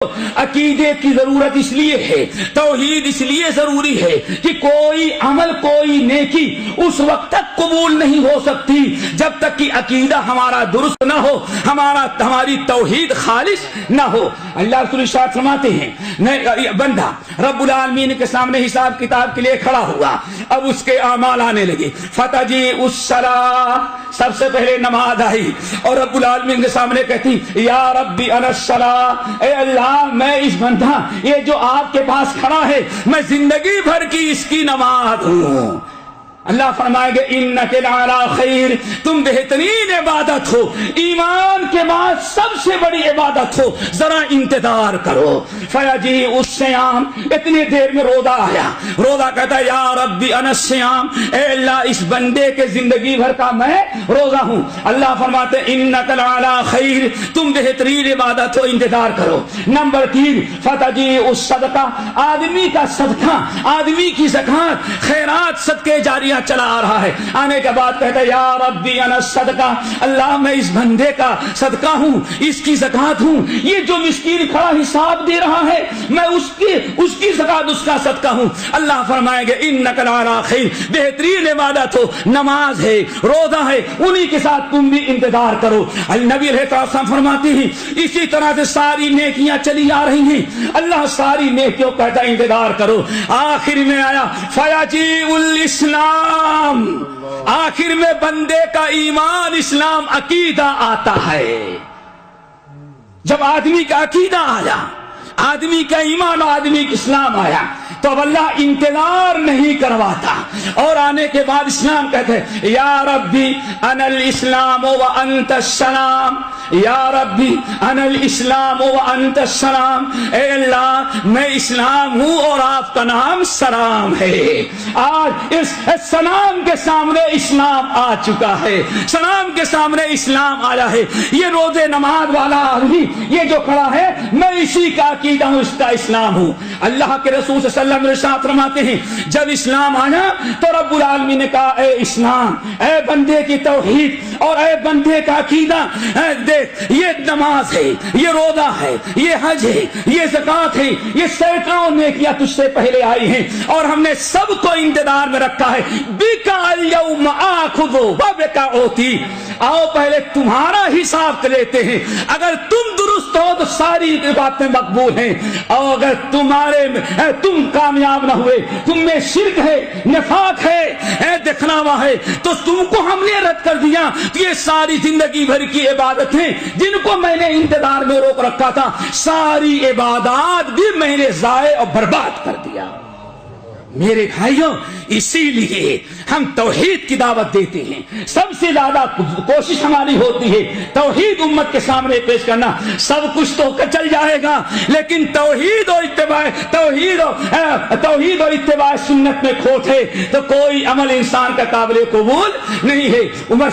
عقیدے کی ضرورت اس لیے ہے، توحید اس لیے ضروری ہے کہ کوئی عمل، کوئی نیکی اس وقت تک قبول نہیں ہو سکتی جب تک کہ عقیدہ ہمارا درست نہ ہو، ہماری توحید خالص نہ ہو۔ اللہ رسول ارشاد فرماتے ہیں بندہ رب العالمین کے سامنے حساب کتاب کے لیے کھڑا ہوا، اب اس کے اعمال آنے لگے، فتجی الصلاۃ، سب سے پہلے نماز آئی اور رب العالمین کے سامنے کہتی یا ربی انا الصلاۃ، اے اللہ میں اس بندہ یہ جو آپ کے پاس کھڑا ہے میں زندگی بھر کی اس کی نماز ہوں۔ اللہ فرمائے گا انک لعلی خیر، تم بہترین عبادت ہو، ایمان کے بعد سب سے بڑی عبادت ہو، ذرا انتظار کرو۔ فیجی الصیام، اتنی دیر میں روزہ آیا، روزہ کہتا یا ربی انا الصیام، اے اللہ اس بندے کے زندگی بھر کا میں روزہ ہوں۔ اللہ فرماتے انک لعلی خیر، تم بہترین عبادت ہو، انتظار کرو۔ نمبر 3 فتجی الصدقہ، آدمی کا صدقہ، آدمی کی زکات، خیرات، صدقے جاریہ چلا آ رہا ہے، آنے کے بعد کہتا ہے یا ربی انا الصدقہ، اللہ میں اس بندے کا صدقہ ہوں، اس کی زکات ہوں، یہ جو مسکین کھڑا حساب دے رہا ہے میں اس کی زکات، اس کا صدقہ ہوں۔ اللہ فرمائے گا انک لعلی خیر، بہترین عبادت ہو، نماز ہے، روزہ ہے، انہی کے ساتھ تم بھی انتظار کرو۔ نبی علیہ السلام فرماتے ہیں اسی طرح سے ساری نیکیاں چلی آ رہی ہیں، اللہ ساری نیکیوں کہتا ہے انتظار کرو۔ آخر میں آیا فیجیء الاسلام، آخر میں بندے کا ایمان، اسلام، عقیدہ آتا ہے۔ جب آدمی کا عقیدہ آیا، آدمی کا ایمان، آدمی کا اسلام آیا تو اب اللہ انتظار نہیں کرواتا، اور آنے کے بعد اسلام کہتے ہیں یا ربی انا الاسلام وانت السلام، یا ربی انا الاسلام وانت السلام، اے اللہ میں اسلام ہوں اور آپ کا نام سلام ہے۔ آج اس سلام کے سامنے اسلام آ چکا ہے، سلام کے سامنے اسلام آیا ہے۔ یہ روزے نماز والا آدمی یہ جو کھڑا ہے میں اسی کا عقیدہ ہوں، اس کا اسلام ہوں۔ اللہ کے رسول صلی اللہ علیہ وسلم ارشاد فرماتے ہیں جب اسلام آیا تو رب العالمین نے کہا اے اسلام، اے بندے کی توحید اور اے بندے کا عقیدہ، دیکھ یہ نماز ہے، یہ روزہ ہے، یہ حج ہے، یہ زکات ہے، یہ سینکڑوں نیکیاں تجھ سے پہلے آئی ہیں اور ہم نے سب کو انتظار میں رکھا ہے۔ بکا الیوم آخذ وبکا اوتی، آؤ پہلے تمہارا حساب لیتے ہیں، اگر تم درست ہو تو ساری باتیں مقبول ہیں، اور اگر تم کامیاب نہ ہوئے، تم میں شرک ہے، نفاق ہے، دکھلاوا ہے، تو تم کو ہم نے رد کر دیا۔ یہ ساری زندگی بھر کی عبادتیں جن کو میں نے انتظار میں روک رکھا تھا، ساری عبادات بھی میں نے ضائع اور برباد کر دیا۔ میرے بھائیوں اسی لیے ہم توحید کی دعوت دیتے ہیں، سب سے زیادہ کوشش ہماری ہوتی ہے توحید امت کے سامنے پیش کرنا۔ سب کچھ تو چل جائے گا لیکن توحید اور اتباع سنت میں کھوٹ ہے تو کوئی عمل انسان کا قابل قبول نہیں ہے۔ عمر